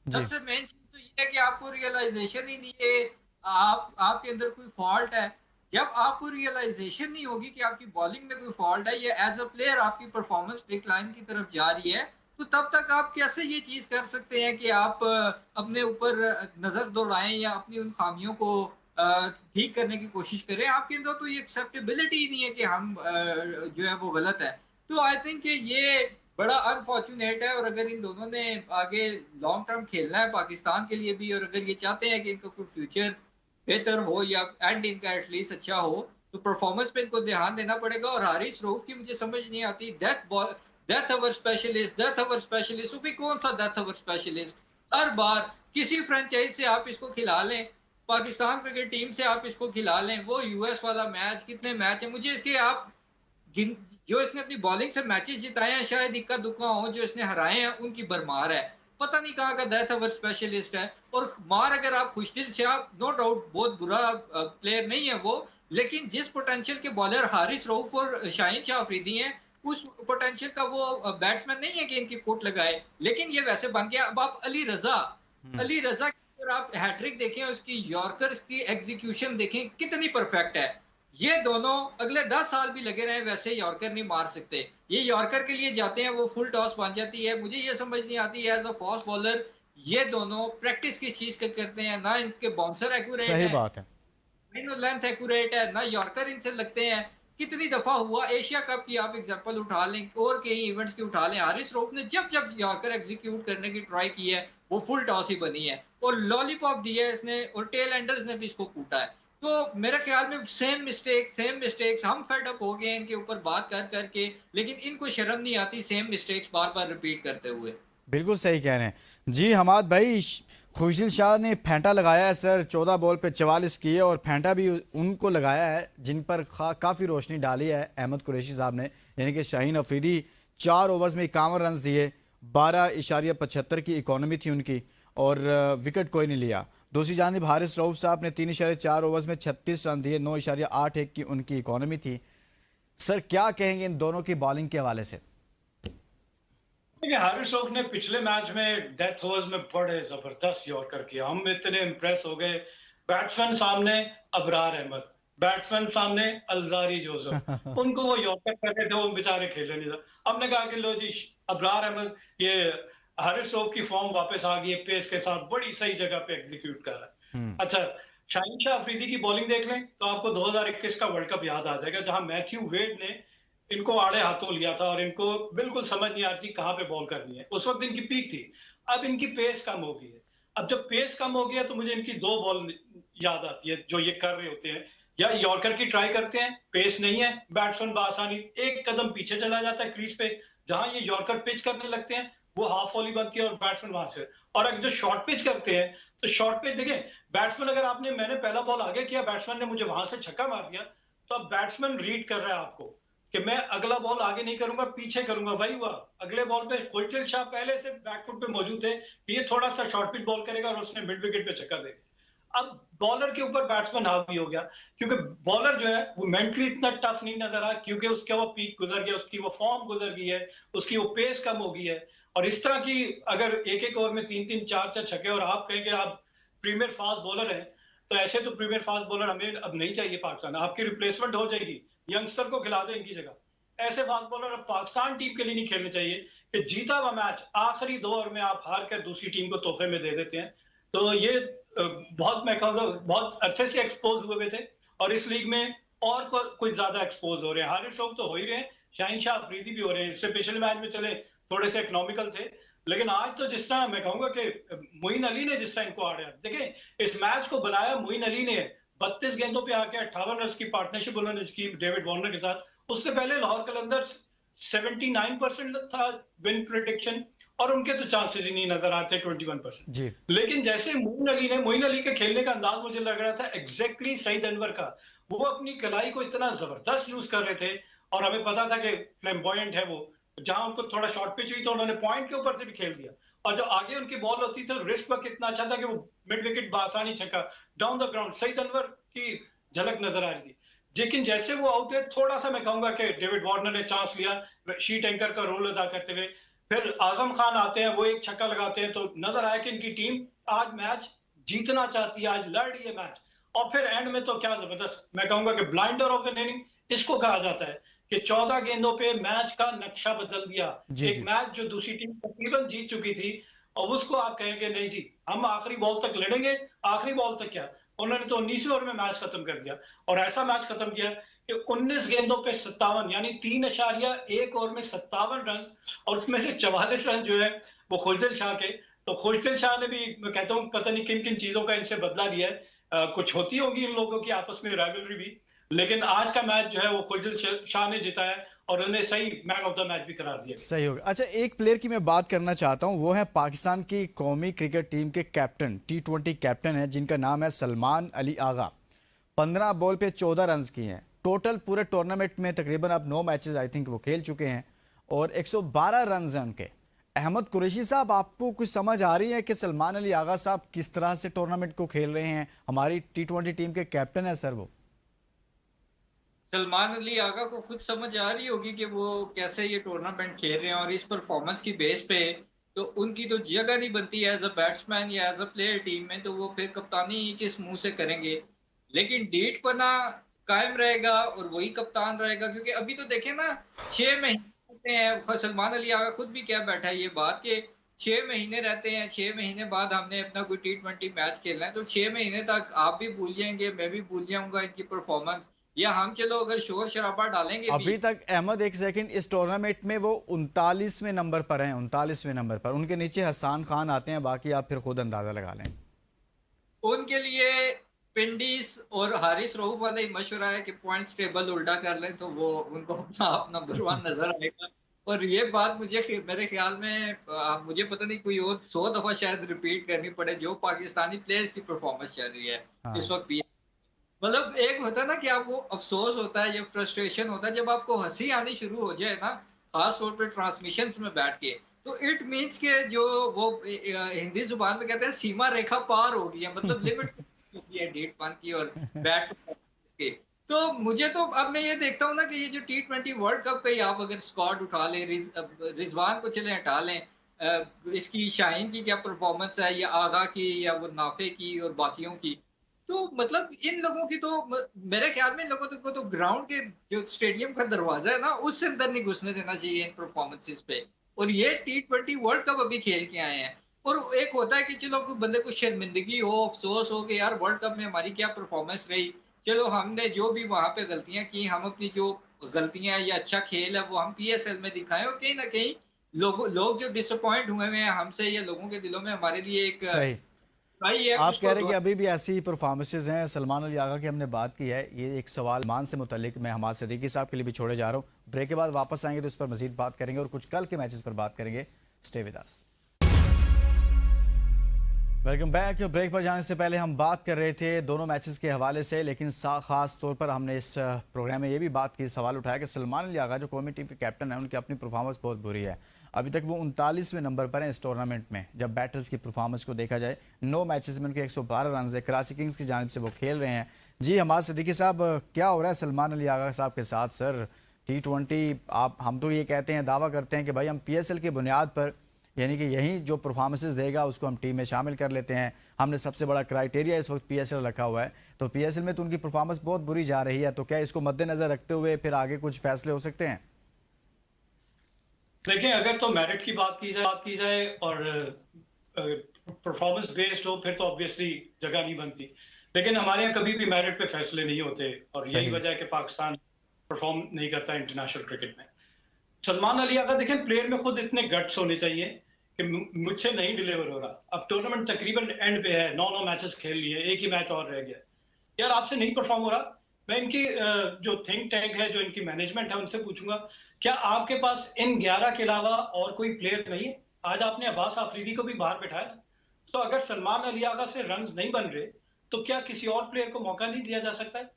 जी। सबसे मेन चीज तो ये है कि आपको रियलाइजेशन ही नहीं है, आपके अंदर कोई फॉल्ट है। जब आपको रियलाइजेशन नहीं होगी कि आपकी बॉलिंग में कोई फॉल्ट है, या एज अ प्लेयर आपकी परफॉर्मेंस डिक्लाइन की तरफ जा रही है, तो तब तक आप कैसे ये चीज कर सकते हैं कि आप अपने ऊपर नजर दौड़ाएं या अपनी उन खामियों को ठीक करने की कोशिश करें। आपके अंदर तो ये एक्सेप्टेबिलिटी ही नहीं है कि हम जो है वो गलत है। तो आई थिंक ये बड़ा अनफॉर्चुनेट है, और अगर इन दोनों ने आगे लॉन्ग टर्म खेलना है पाकिस्तान के लिए भी, और अगर ये चाहते हैं कि इनका कोई फ्यूचर बेहतर हो या एंड इनका एटलीस्ट अच्छा हो, तो परफॉर्मेंस पे इनको ध्यान देना पड़ेगा। और हारिस रऊफ की मुझे समझ नहीं आती, death over specialist, death over specialist, वो भी कौन सा डेथ ओवर स्पेशलिस्ट। हर बार किसी फ्रेंचाइज से आप इसको खिला लें, पाकिस्तान क्रिकेट टीम से आप इसको खिला लें, वो यूएस वाला मैच, कितने मैच है मुझे इसके आप जो इसने अपनी बॉलिंग से मैचेस जिताए हैं, शायद इक्का दुक्का हो, जो इसने हराए हैं उनकी भरमार है। पता नहीं कहाँ का डेथ ओवर स्पेशलिस्ट है। और मार अगर आप खुशदिल शाह, नो डाउट बहुत बुरा प्लेयर नहीं है वो, लेकिन जिस पोटेंशियल के बॉलर हारिस रऊफ और शाहीन शाह अफरीदी हैं, उस पोटेंशियल का वो बैट्समैन नहीं है कि इनकी कोट लगाए। लेकिन ये वैसे बन गया। अब आप अली रजा की अगर आप हैट्रिक देखें, उसकी यॉर्कर की एग्जीक्यूशन देखें कितनी परफेक्ट है। ये दोनों अगले 10 साल भी लगे रहे वैसे यॉर्कर नहीं मार सकते। ये यॉर्कर के लिए जाते हैं, वो फुल टॉस बन जाती है। मुझे ये समझ नहीं आती है एज अ फास्ट बॉलर ये दोनों प्रैक्टिस किस चीज का करते हैं, ना इनके बाउंसर एक्यूरेट सही है, बात है। लेंथ एक्यूरेट है, ना यॉर्कर इनसे लगते हैं। कितनी दफा हुआ, एशिया कप की आप एग्जांपल उठा लें और कई इवेंट्स की उठा लें, हारिस रऊफ ने जब जब यॉर्कर एग्जीक्यूट करने की ट्राई की है वो फुल टॉस ही बनी है, और लॉलीपॉप दिया है इसने, और टेल एंडर्स ने भी इसको कूटा है। तो मेरे ख्याल में सेम मिस्टेक्स हम फेड अप हो गए इनके ऊपर बात कर करके, लेकिन इनको शर्म नहीं आती सेम मिस्टेक्स बार बार रिपीट करते हुए। बिल्कुल सही कह रहे हैं जी हमाद भाई। खुशदिल शाह ने फेंटा लगाया है सर, 14 बॉल पे 44 किए, और फेंटा भी उनको लगाया है जिन पर काफ़ी रोशनी डाली है अहमद कुरैशी साहब ने, यानी कि शाहीन अफरीदी 4 ओवर्स में 51 रन दिए, 12.75 की इकोनॉमी थी उनकी, और विकेट कोई नहीं लिया। दूसरी जानिब हारिस रऊफ साहब ने 3.4 ओवर्स में 36 रन दिए, 9.81 की उनकी इकोनॉमी थी। सर क्या कहेंगे इन दोनों की बॉलिंग के हवाले से? हारिस रऊफ ने पिछले मैच में डेथ ओवर्स में बड़े जबरदस्त यॉर्कर किया, हम इतने इम्प्रेस हो गए। बैट्समैन सामने अबरार अहमद, बैट्समैन सामने अलजारी जोसेफ, उनको वो यॉर्कर करते थे, वो बेचारे खेले नहीं था। हमने कहा कि लो जी अबरार अहमद, ये हारिस रऊफ की फॉर्म वापस आ गई है, पेस के साथ बड़ी सही जगह पे एग्जीक्यूट कर रहा है। अच्छा, शाहीन शाह अफरीदी की बॉलिंग देख लें तो आपको 2021 का वर्ल्ड कप याद आ जाएगा, जहां मैथ्यू वेड ने इनको आड़े हाथों लिया था और इनको बिल्कुल समझ नहीं आ रही थी कहां पे बॉल करनी है। उस वक्त इनकी पीक थी, अब इनकी पेस कम हो गई है। अब जब पेस कम हो गया तो मुझे इनकी 2 बॉल याद आती है जो ये कर रहे होते हैं, या यॉर्कर की ट्राई करते हैं, पेस नहीं है, बैट्समैन बआसानी एक कदम पीछे चला जाता है क्रीज पे, जहां ये यॉर्कर पिच करने लगते हैं वो हाफ वॉली बनती है और बैट्समैन वहां से। और अगर जो शॉर्ट पिच करते हैं तो शॉर्ट पिच देखिए, बैट्समैन अगर मैंने पहला बॉल आगे किया, बैट्समैन ने मुझे वहां से छक्का मार दिया, तो अब बैट्समैन रीड कर रहा है आपको कि मैं अगला बॉल आगे नहीं करूंगा, पीछे करूंगा। वही हुआ, अगले बॉल पे खुशदिल शाह पहले से बैकफुट पे मौजूद थे, ये थोड़ा सा शॉर्ट पिच बॉल करेगा और उसने मिड विकेट पे छक्का देगा। अब बॉलर के ऊपर बैट्समैन हावी हो गया, क्योंकि बॉलर जो है वो मेंटली इतना टफ नहीं नजर आ, क्योंकि उसका वो पीक गुजर गया, उसकी वो फॉर्म गुजर गई है, उसकी वो पेस कम हो गई है। और इस तरह की अगर एक एक ओवर में 3-3 4-4 छक्के, और आप कहेंगे आप प्रीमियर फास्ट बॉलर हैं, तो ऐसे तो प्रीमियर फास्ट बॉलर हमें अब नहीं चाहिए पाकिस्तान। आपकी रिप्लेसमेंट हो जाएगी, यंगस्टर को खिला दें इनकी जगह। ऐसे फास्ट बॉलर अब पाकिस्तान टीम के लिए नहीं खेलने चाहिए कि जीता हुआ मैच आखिरी 2 ओवर में आप हार कर दूसरी टीम को तोहफे में दे देते हैं। तो ये बहुत, मैं कहूँगा बहुत अच्छे से एक्सपोज हुए थे, और इस लीग में और कुछ ज्यादा एक्सपोज हो रहे हैं। हारिस रऊफ तो हो ही रहे हैं, शाहीन शाह अफरीदी भी हो रहे हैं। इससे पिछले मैच में चले थोड़े से इकोनॉमिकल थे, लेकिन आज तो जिस तरह मैं कहूंगा कि मोइन अली ने जिस तरह इनको आड़े, देखें इस मैच को बनाया मोइन अली ने। 32 गेंदों पे आके 58 रन की पार्टनरशिप उन्होंने की डेविड वार्नर के साथ। उससे पहले लाहौर कलंदर 79% था विन प्रेडिक्शन, और उनके तो चांसेस ही नहीं नजर आते 21%। जी। लेकिन जैसे मोइन अली के खेलने का अंदाज मुझे लग रहा था एग्जैक्टली सईद अनवर का। वो अपनी कलाई को इतना जबरदस्त यूज कर रहे थे, और हमें पता था कि फ्लैम्बॉयंट है वो, जहां उनको थोड़ा शॉर्ट पिच हुई तो उन्होंने पॉइंट के ऊपर से भी खेल दिया। और जो आगे उनकी बॉल होती थी, रिस्क पर कितना अच्छा था कि वो मिड विकेट बासानी छक्का down the ground, Saeed Anwar की झलक नजर आ रही थी। लेकिन जैसे वो आउट हुए, थोड़ा सा मैं कहूंगा कि डेविड वार्नर ने चांस लिया शीट एंकर का रोल अदा करते हुए। फिर आजम खान आते हैं, वो एक छक्का लगाते हैं, तो नजर आया कि इनकी टीम आज मैच जीतना चाहती है, आज लड़ रही है मैच। और फिर एंड में तो क्या जबरदस्त, मैं कहूंगा कि ब्लाइंडर ऑफ द इनिंग इसको कहा जाता है, कि 14 गेंदों पे मैच का नक्शा बदल दिया। जी एक जी। मैच जो दूसरी टीम तकरीबन जीत चुकी थी, और उसको आप कहेंगे नहीं जी हम आखिरी बॉल तक लड़ेंगे। आखिरी बॉल तक क्या, उन्होंने तो 19वें ओवर में मैच खत्म कर दिया, और ऐसा मैच खत्म किया कि 19 गेंदों पे 57, यानी 3.1 ओवर में 57 रन, और उसमें से 44 रन जो है वो खुशदिल शाह के। तो खुशदिल शाह ने भी, मैं कहता हूँ पता नहीं किन किन चीजों का इनसे बदला लिया है। कुछ होती होगी इन लोगों की आपस में राइवलरी भी, लेकिन आज का मैच जो है वो खुशदिल शाह ने जिताया, और उन्हें सही मैन ऑफ द मैच भी करार दिया। सही होगा। अच्छा, एक प्लेयर की मैं बात करना चाहता हूं, वो है पाकिस्तान की कौमी क्रिकेट टीम के कैप्टन, T20 कैप्टन है, जिनका नाम है सलमान अली आगा। 15 बॉल पे 14 रन किए हैं टोटल पूरे टूर्नामेंट में। तकरीबन अब 9 मैचेस आई थिंक वो खेल चुके हैं, और 112 रन हैं उनके। अहमद कुरैशी साहब, आपको कुछ समझ आ रही है कि सलमान अली आगा साहब किस तरह से टूर्नामेंट को खेल रहे हैं? हमारी T20 टीम के कैप्टन है सर वो। सलमान अली आगा को खुद समझ आ रही होगी कि वो कैसे ये टूर्नामेंट खेल रहे हैं, और इस परफॉर्मेंस की बेस पे तो उनकी तो जगह नहीं बनती है एज अ बैट्समैन या एज अ प्लेयर टीम में, तो वो फिर कप्तानी किस मुंह से करेंगे। लेकिन डीठ पना कायम रहेगा और वही कप्तान रहेगा, क्योंकि अभी तो देखें ना 6 महीने होते हैं। सलमान अली आगा खुद भी क्या बैठा है ये बात कि 6 महीने रहते हैं, 6 महीने बाद हमने अपना कोई T20 मैच खेलना है, तो 6 महीने तक आप भी भूल जाएंगे, मैं भी भूल जाऊंगा इनकी परफॉर्मेंस, या हम चलो अगर शोर शराबा डालेंगे भी। अभी तक अहमद, एक सेकंड, इस टूर्नामेंट में वो 39वें नंबर पर हैं, 39वें नंबर पर। उनके नीचे हसन खान आते हैं, बाकी आप फिर खुद अंदाजा लगा लें। उनके लिए पिंडीज और हारिस रऊफ वाला ही मशवरा है कि पॉइंट्स टेबल उल्टा कर लें तो वो उनको अपना आप नंबर 1 नजर आएगा। और ये बात मुझे मेरे ख्याल में मुझे पता नहीं कोई और 100 दफा शायद रिपीट करनी पड़े, जो पाकिस्तानी प्लेयर्स की परफॉर्मेंस चल रही है हाँ। इस वक्त भी। मतलब एक होता है ना कि आपको अफसोस होता है या फ्रस्ट्रेशन होता है, जब आपको हंसी आनी शुरू हो जाए ना, खास तौर पे ट्रांसमिशंस में बैठ के, तो इट मींस के जो वो हिंदी जुबान में कहते हैं सीमा रेखा पार हो गई है, मतलब लिमिट होती है डेट पान की और बैट के। तो मुझे तो अब मैं ये देखता हूँ ना कि ये जो T20 वर्ल्ड कप पे आप अगर स्क्वाड उठा लें, रिजवान को चले हटा लें, इसकी शाहीन की क्या परफॉर्मेंस है, या आगा की, या वो नाफे की और बाकियों की, तो मतलब इन लोगों की तो मेरे ख्याल में इन लोगों को तो ग्राउंड के जो स्टेडियम का दरवाजा है ना, उससे अंदर नहीं घुसने देना चाहिए इन परफॉर्मेंसेस पे। और ये T20 वर्ल्ड कप अभी खेल के आए हैं, और एक होता है कि चलो कोई बंदे को शर्मिंदगी हो, अफसोस हो कि यार वर्ल्ड कप में हमारी क्या परफॉर्मेंस रही, चलो हमने जो भी वहां पे गलतियां की, हम अपनी जो गलतियां या अच्छा खेल है वो हम PSL में दिखाएं, और कहीं ना कहीं लोग जो डिसअपॉइंट हुए हैं हमसे, या लोगों के दिलों में हमारे लिए एक सही। भाई है आप उसको कह रहे हैं कि अभी भी ऐसी परफॉर्मेंसेज हैं। सलमान अली आगा की हमने बात की है। ये एक सवाल मान से मुतालिक मैं हमाद सिद्दीकी साहब के लिए भी छोड़े जा रहा हूँ। ब्रेक के बाद वापस आएंगे तो इस पर मजीद बात करेंगे, और कुछ कल के मैचेस पर बात करेंगे। Stay with us. Welcome back. Break पर जाने से पहले हम बात कर रहे थे दोनों मैचेस के हवाले से, लेकिन खास तौर पर हमने इस प्रोग्राम में ये भी बात की, सवाल उठाया कि सलमान अली आगा जो कौमी टीम के कैप्टन हैं, उनकी अपनी परफॉर्मेंस बहुत बुरी है। अभी तक वो 39वें नंबर पर हैं इस टूर्नामेंट में। जब बैटर्स की परफॉर्मेंस को देखा जाए, 9 मैचेस में उनके 112 रन है। कराची किंग्स की जानिब से वो खेल रहे हैं। जी हमाद सिद्दीकी साहब, क्या हो रहा है सलमान अली आगा साहब के साथ सर? T20 आप, हम तो ये कहते हैं, दावा करते हैं कि भाई हम PSL की बुनियाद पर, यानी कि यही जो परफॉर्मेंसेस देगा उसको हम टीम में शामिल कर लेते हैं। हमने सबसे बड़ा क्राइटेरिया इस वक्त PSL रखा हुआ है, तो PSL में तो उनकी परफॉर्मेंस बहुत बुरी जा रही है। तो क्या इसको मद्देनजर रखते हुए फिर आगे कुछ फैसले हो सकते हैं? देखिए, अगर तो मेरिट की बात की जाए और परफॉर्मेंस बेस्ड हो, फिर तो ऑब्वियसली जगह नहीं बनती। लेकिन हमारे यहाँ कभी भी मेरिट पे फैसले नहीं होते, और यही वजह है कि पाकिस्तान परफॉर्म नहीं करता इंटरनेशनल क्रिकेट में। सलमान अली अगर देखें, प्लेयर में खुद इतने गट्स होने चाहिए कि मुझसे नहीं डिलीवर हो रहा। अब टूर्नामेंट तकरीबन एंड पे है, 9 मैचेस खेल लिए, एक ही मैच और रह गया, यार आपसे नहीं परफॉर्म हो रहा। मैं इनकी जो थिंक टैंक है, जो इनकी मैनेजमेंट है, उनसे पूछूंगा, क्या आपके पास इन 11 के अलावा और कोई प्लेयर नहीं है? आज आपने अब्बास आफरीदी को भी बाहर बैठाया। तो अगर सलमान अली आगा से रन्स नहीं बन रहे, तो क्या किसी और प्लेयर को मौका नहीं दिया जा सकता है?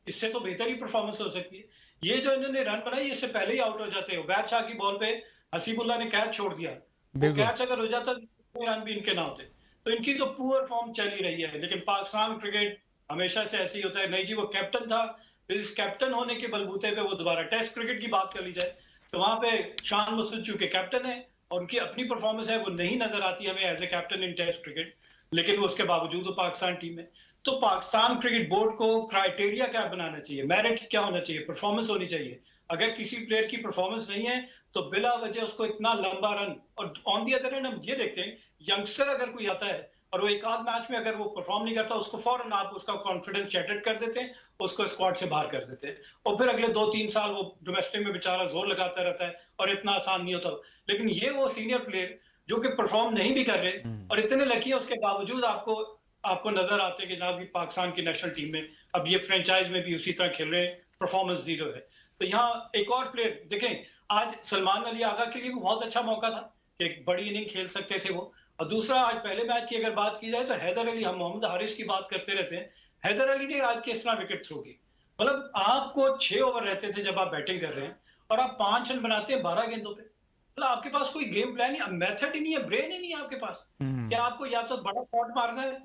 इससे तो बेहतर ही परफॉर्मेंस हो सकती है। ये जो इन्होंने रन बनाई, इससे पहले ही आउट हो जाते हो। बैट शाह की बॉल पे हसीबुल्ला ने कैच छोड़ दिया, वो कैच अगर हो जाता तो रन भी इनके ना होते। तो इनकी तो पुअर फॉर्म चली रही है। लेकिन पाकिस्तान क्रिकेट हमेशा से ऐसे ही होता है। नहीं जी, वो कैप्टन था, फिर इस कैप्टन होने के बलबूते पे वो दोबारा टेस्ट क्रिकेट की बात कर ली जाए तो वहां पे शान मुस्तफा चूंकि कैप्टन है और उनकी अपनी परफॉर्मेंस है, वो नहीं नजर आती हमें as a captain in test cricket. लेकिन वो उसके बावजूद वो पाकिस्तान टीम में। तो पाकिस्तान क्रिकेट बोर्ड को क्राइटेरिया क्या बनाना चाहिए? मेरिट क्या होना चाहिए? परफॉर्मेंस होनी चाहिए। अगर किसी प्लेयर की परफॉर्मेंस नहीं है तो बिला वजह उसको इतना लंबा रन, और ऑन दी अदर हैंड हम ये देखते हैं, यंगस्टर अगर कोई आता है और वो एक आध मैच में अगर वो परफॉर्म नहीं करता, उसको फौरन आप उसका कॉन्फिडेंस शैटर्ड कर देते हैं, उसको स्क्वाड से बाहर कर देते हैं, और फिर अगले 2-3 साल वो डोमेस्टिक में बेचारा जोर लगाता रहता है, और इतना आसान नहीं होता। लेकिन ये वो सीनियर प्लेयर जो कि परफॉर्म नहीं भी कर रहे और इतने लकी है, उसके बावजूद आपको आपको नजर आते हैं कि ना भी पाकिस्तान की नेशनल टीम में अब ये फ्रेंचाइज में भी उसी तरह खेल रहे हैं, परफॉर्मेंस जीरो है। तो यहाँ एक और प्लेयर देखें, आज सलमान अली आगा के लिए भी बहुत अच्छा मौका था कि एक बड़ी इनिंग खेल सकते थे वो। और दूसरा, आज पहले मैच की अगर बात की जाए तो हैदर अली, हम मोहम्मद हारिस की बात करते रहते हैं, हैदर अली ने आज किस तरह विकेट थ्रो की। मतलब आपको 6 ओवर रहते थे जब आप बैटिंग कर रहे हैं, और आप 5 रन बनाते हैं 12 गेंदों पे। मतलब आपके पास कोई गेम प्लान नहीं, मेथड ही नहीं है, ब्रेन ही नहीं है आपके पास। क्या आपको या तो बड़ा शॉट मारना है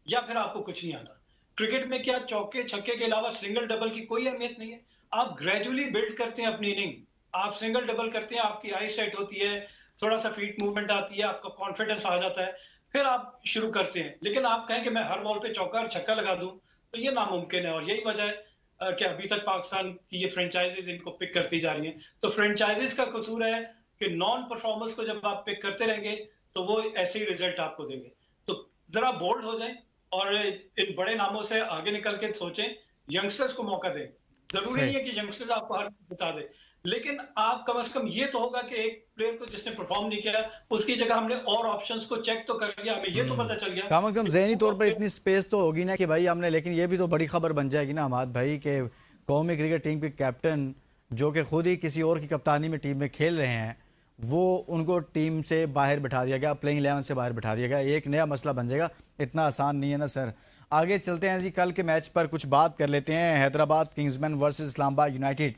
या फिर आपको कुछ नहीं आता। क्रिकेट में क्या चौके छक्के के अलावा सिंगल डबल की कोई अहमियत नहीं है। आप ग्रेजुअली बिल्ड करते हैं अपनी इनिंग, आप सिंगल डबल करते हैं, आपकी आई सेट होती है, थोड़ा सा फीट मूवमेंट आती है, आपका कॉन्फिडेंस आ जाता है, फिर आप शुरू करते हैं। लेकिन आप कहें कि मैं हर बॉल पे चौका और छक्का लगा दूं, तो ये नामुमकिन है। और यही वजह है कि अभी तक पाकिस्तान की ये फ्रेंचाइजीज इनको पिक करती जा रही हैं। तो फ्रेंचाइजीज का कसूर है कि नॉन परफॉर्मेंस को जब आप पिक करते रहेंगे तो वो ऐसे ही रिजल्ट आपको देंगे। तो जरा बोल्ड हो जाएं और इन बड़े नामों से आगे निकल के सोचें, यंगस्टर्स को मौका दें। जरूरी नहीं है कि यंगस्टर्स आपको हर बता दे, लेकिन आप कम से कम ये तो होगा कि एक प्लेयर को जिसने परफॉर्म नहीं किया, उसकी जगह हमने और ऑप्शंस को चेक तो कर लिया, हमें ये तो पता चल गया कम से कम ज़हनी तौर पर इतनी स्पेस तो होगी ना कि भाई हमने, लेकिन ये भी तो बड़ी खबर बन जाएगी ना हमाद भाई कि कौमी क्रिकेट टीम के कैप्टन जो कि खुद ही किसी और की कप्तानी में टीम में खेल रहे हैं, वो उनको टीम से बाहर बैठा दिया गया, प्लेइंग 11 से बाहर बैठा दिया गया। एक नया मसला बन जाएगा, इतना आसान नहीं है ना सर। आगे चलते हैं जी, कल के मैच पर कुछ बात कर लेते हैं। Hyderabad Kingsman versus Islamabad United.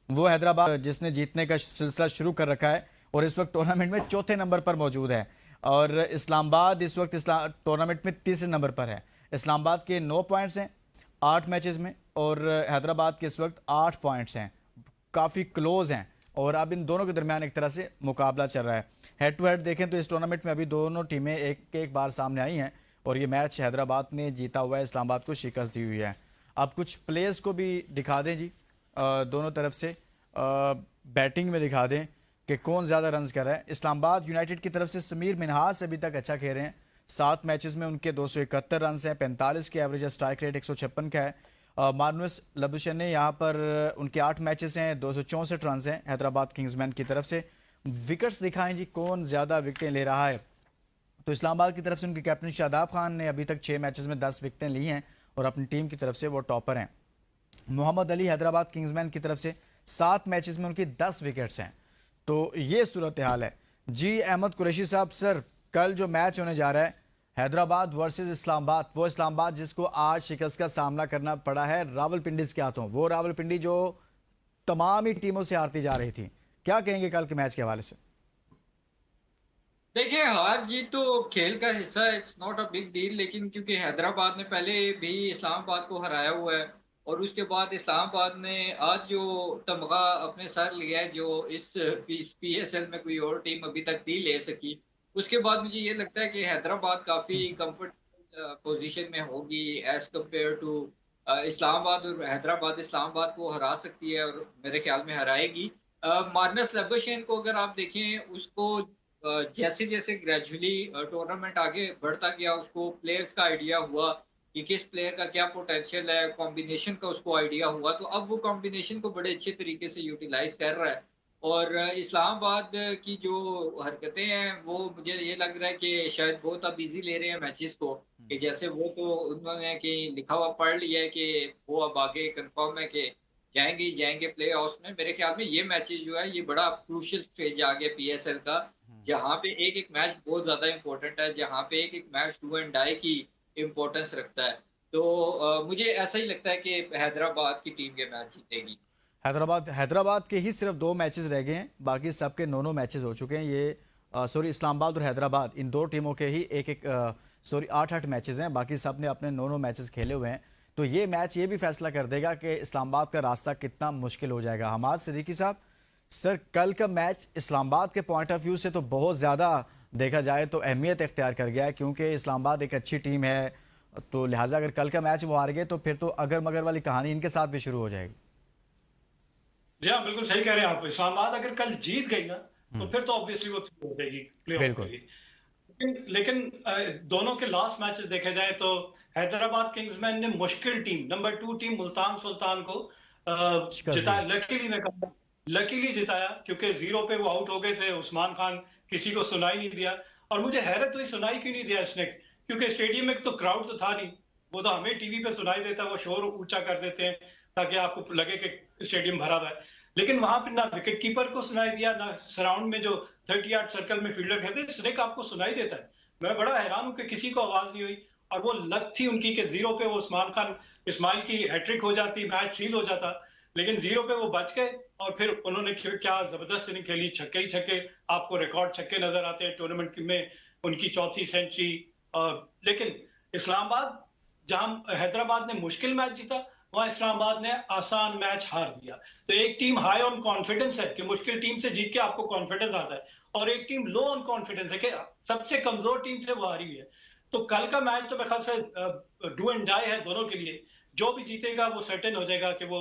वो हैदराबाद जिसने जीतने का सिलसिला शुरू कर रखा है और इस वक्त टूर्नामेंट में चौथे नंबर पर मौजूद है, और इस्लामाबाद इस वक्त टूर्नामेंट में तीसरे नंबर पर है। इस्लामाबाद के 9 पॉइंट्स हैं 8 मैचेस में, और हैदराबाद के इस वक्त 8 पॉइंट्स हैं, काफ़ी क्लोज हैं। और अब इन दोनों के दरमियान एक तरह से मुकाबला चल रहा है। हेड टू हेड देखें तो इस टूर्नामेंट में अभी दोनों टीमें एक बार सामने आई हैं, और ये मैच हैदराबाद ने जीता हुआ है, इस्लामाबाद को शिकस्त दी हुई है। अब कुछ प्लेयर्स को भी दिखा दें जी, दोनों तरफ से बैटिंग में दिखा दें कि कौन ज़्यादा रन्स कर रहा है। इस्लामाबाद यूनाइटेड की तरफ से समीर मिन्हास अभी तक अच्छा खेल रहे हैं, 7 मैचेस में उनके 271 रन हैं, 45 के एवरेज है, स्ट्राइक रेट 156 का है। मार्नुस लबुशन ने यहाँ पर उनके 8 मैचेस हैं, 264 रन हैं हैदराबाद किंग्समैन की तरफ से। विकेट्स दिखाएं जी, कौन ज़्यादा विकेटें ले रहा है। तो इस्लामाबाद की तरफ से उनके कैप्टन शादाब खान ने अभी तक 6 मैचेस में 10 विकेटें ली हैं, और अपनी टीम की तरफ से वो टॉपर हैं। मोहम्मद अली हैदराबाद किंग्समैन की तरफ से 7 मैचेस में उनकी 10 विकेट्स हैं। तो ये सूरत हाल है जी। अहमद कुरैशी साहब, सर कल जो मैच होने जा रहा है हैदराबाद वर्सेस इस्लामाबाद, वो इस्लामाबाद जिसको आज शिकस्त का सामना करना पड़ा है रावलपिंडी के हाथों, वो रावलपिंडी जो तमाम ही टीमों से हारती जा रही थी। क्या कहेंगे कल के मैच के हवाले से? देखिए, हार जीत तो खेल का हिस्सा है, it's not a big deal. लेकिन क्योंकि हैदराबाद ने पहले भी इस्लामाबाद को हराया हुआ है और उसके बाद इस्लामाबाद ने आज जो तमगा अपने सर लिया है, जो इस पीएसएल में कोई और टीम अभी तक नहीं ले सकी, उसके बाद मुझे ये लगता है कि हैदराबाद काफी कंफर्टेबल पोजीशन में होगी एज कम्पेयर टू इस्लामाबाद। और हैदराबाद इस्लामाबाद को हरा सकती है और मेरे ख्याल में हराएगी। मार्नस लेबुशेन को अगर आप देखें, उसको जैसे जैसे ग्रेजुअली टूर्नामेंट आगे बढ़ता गया, उसको प्लेयर्स का आइडिया हुआ कि किस प्लेयर का क्या पोटेंशियल है, कॉम्बिनेशन का उसको आइडिया हुआ, तो अब वो कॉम्बिनेशन को बड़े अच्छे तरीके से यूटिलाइज कर रहा है। और इस्लामाबाद की जो हरकतें हैं, वो मुझे ये लग रहा है कि शायद बहुत अब इजी ले रहे हैं मैचेस को, कि जैसे वो तो उन्होंने कि लिखा हुआ पढ़ लिया है कि वो अब आगे कंफर्म है कि जाएंगे ही जाएंगे प्ले ऑफ में। मेरे ख्याल में ये मैचेस जो है, ये बड़ा क्रूशियल स्टेज आ गया पीएसएल का, जहाँ पे एक एक मैच बहुत ज्यादा इंपॉर्टेंट है, जहाँ पे एक एक मैच डू एंड डाई की इम्पोर्टेंस रखता है। तो मुझे ऐसा ही लगता है कि हैदराबाद की टीम ये मैच जीतेगी। हैदराबाद के ही सिर्फ 2 मैचेस रह गए हैं, बाकी सबके 9 मैचेस हो चुके हैं। ये इस्लामाबाद और हैदराबाद इन 2 टीमों के ही एक 8-8 मैचेस हैं, बाकी सब ने अपने 9 मैचेस खेले हुए हैं। तो ये मैच ये भी फैसला कर देगा कि इस्लामाबाद का रास्ता कितना मुश्किल हो जाएगा। हमाद सिद्दीकी साहब, सर कल का मैच इस्लामाबाद के पॉइंट ऑफ व्यू से तो बहुत ज़्यादा देखा जाए तो अहमियत इख्तियार कर गया है, क्योंकि इस्लामाबाद एक अच्छी टीम है, तो लिहाजा अगर कल का मैच वो हार गए तो फिर तो अगर मगर वाली कहानी इनके साथ भी शुरू हो जाएगी। जी हाँ, बिल्कुल सही कह रहे हैं आप। इस्लामाबाद अगर कल जीत गई ना, तो फिर तो ऑब्वियसली वो थ्रू हो जाएगी प्लेऑफ के लिए। लेकिन दोनों के लास्ट मैचेस देखे जाए तो हैदराबाद किंग्समैन ने मुश्किल team number 2 team Multan Sultan को जिताया। लकीली जिताया, क्योंकि 0 पे वो आउट हो गए थे। उस्मान खान किसी को सुनाई नहीं दिया, और मुझे हैरत हुई सुनाई क्यों नहीं दिया इसने, क्योंकि स्टेडियम में तो क्राउड तो था नहीं। वो तो हमें टीवी पे सुनाई देता, वो शोर ऊंचा कर देते हैं ताकि आपको लगे कि स्टेडियम भरा हुआ है। लेकिन वहां पे ना विकेट कीपर को सुनाई दिया, ना सराउंड में जो 30 यार्ड सर्कल में फील्डर कहते हैं स्नेक आपको सुनाई देता है। मैं बड़ा हैरान हूं कि किसी को आवाज नहीं हुई। और वो लक थी उनकी कि 0 पे वो उस्मान खान इस्माइल की हैट्रिक हो जाती, मैच सील हो जाता। लेकिन 0 पे वो बच गए, और फिर उन्होंने क्या जबरदस्त इनिंग खेली। छक्के ही छक्के, आपको रिकॉर्ड छक्के नजर आते हैं टूर्नामेंट में, उनकी 4थी सेंचुरी। लेकिन इस्लामाबाद, जहां हैदराबाद ने मुश्किल मैच जीता, वहां इस्लामाबाद ने आसान मैच हार दिया। तो एक टीम हाई ऑन कॉन्फिडेंस है कि मुश्किल टीम से जीत के आपको कॉन्फिडेंस आता है, और एक टीम लो ऑन कॉन्फिडेंस है कि सबसे कमजोर टीम से वो हारी हुई है। तो कल का मैच तो मेरे ख्याल से डू एंड डाई है दोनों के लिए। जो भी जीतेगा वो सर्टेन हो जाएगा कि वो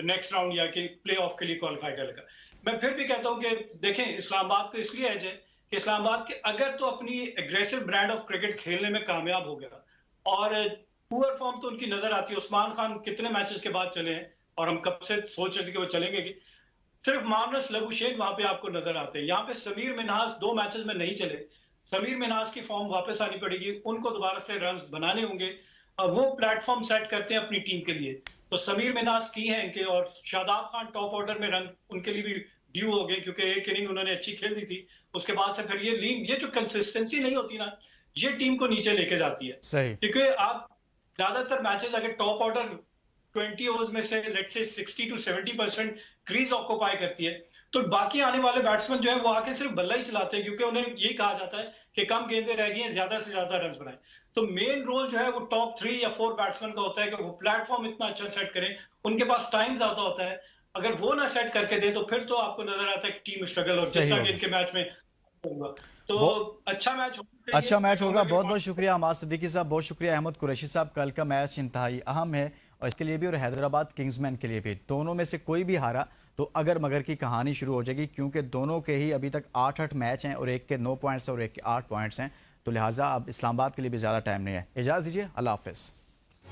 नेक्स्ट राउंड या कि प्ले ऑफ के लिए क्वालिफाई करेगा। मैं फिर भी कहता हूं कि देखें, इस्लामाबाद को इसलिए एज है कि इस्लामाबाद के अगर तो अपनी एग्रेसिव ब्रांड ऑफ क्रिकेट खेलने में कामयाब हो गया, और पुअर फॉर्म तो उनकी नजर आती है। उस्मान खान कितने मैचेस के बाद चले हैं, और हम कब से सोच रहे थे कि वो चलेंगे। कि सिर्फ मार्नस लेबुशेन वहां पे आपको नजर आते हैं। यहाँ पे समीर मिन्हास 2 मैचेस में नहीं चले। समीर मिन्हास की फॉर्म वापस आनी पड़ेगी, उनको दोबारा से रन बनाने होंगे, और वो प्लेटफॉर्म सेट करते हैं अपनी टीम के लिए। तो समीर मिन्हास की है इनके, और शादाब खान टॉप ऑर्डर में रन उनके लिए भी ड्यू हो गए, क्योंकि एक इनिंग उन्होंने अच्छी खेल दी थी। उसके बाद से फिर ये जो कंसिस्टेंसी नहीं होती ना, ये टीम को नीचे लेके जाती है। सही, क्योंकि आप ज्यादातर मैचेस अगर टॉप ऑर्डर 20 ओवर्स में से let's say 60 to 70% crease occupy करती है, तो बाकी आने वाले बैट्समैन जो है वो आके सिर्फ बल्ला ही चलाते हैं, क्योंकि उन्हें यही कहा जाता है कि कम गेंदें रह गई हैं, ज्यादा से ज्यादा रन बनाएं। तो मेन रोल जो है वो टॉप 3 या 4 बैट्समैन का होता है कि वो प्लेटफॉर्म इतना अच्छा सेट करें। उनके पास टाइम ज्यादा होता है, अगर वो ना सेट करके दे तो फिर तो आपको नजर आता है कि टीम स्ट्रगल, और जिस तरह के इनके मैच में होगा। तो अच्छा मैच होगा। बहुत बहुत शुक्रिया हमाद सिद्दीकी साहब, बहुत शुक्रिया अहमद कुरैशी साहब। कल का मैच इंतहाई अहम है, और इसके लिए भी और हैदराबाद किंग्समैन के लिए भी। दोनों में से कोई भी हारा तो अगर मगर की कहानी शुरू हो जाएगी, क्योंकि दोनों के ही अभी तक 8-8 मैच हैं, और एक के 9 पॉइंट्स और एक के 8 पॉइंट्स हैं। तो लिहाजा अब इस्लामाबाद के लिए भी ज़्यादा टाइम नहीं है। इजाज़त दीजिए, अल्लाह हाफिज़।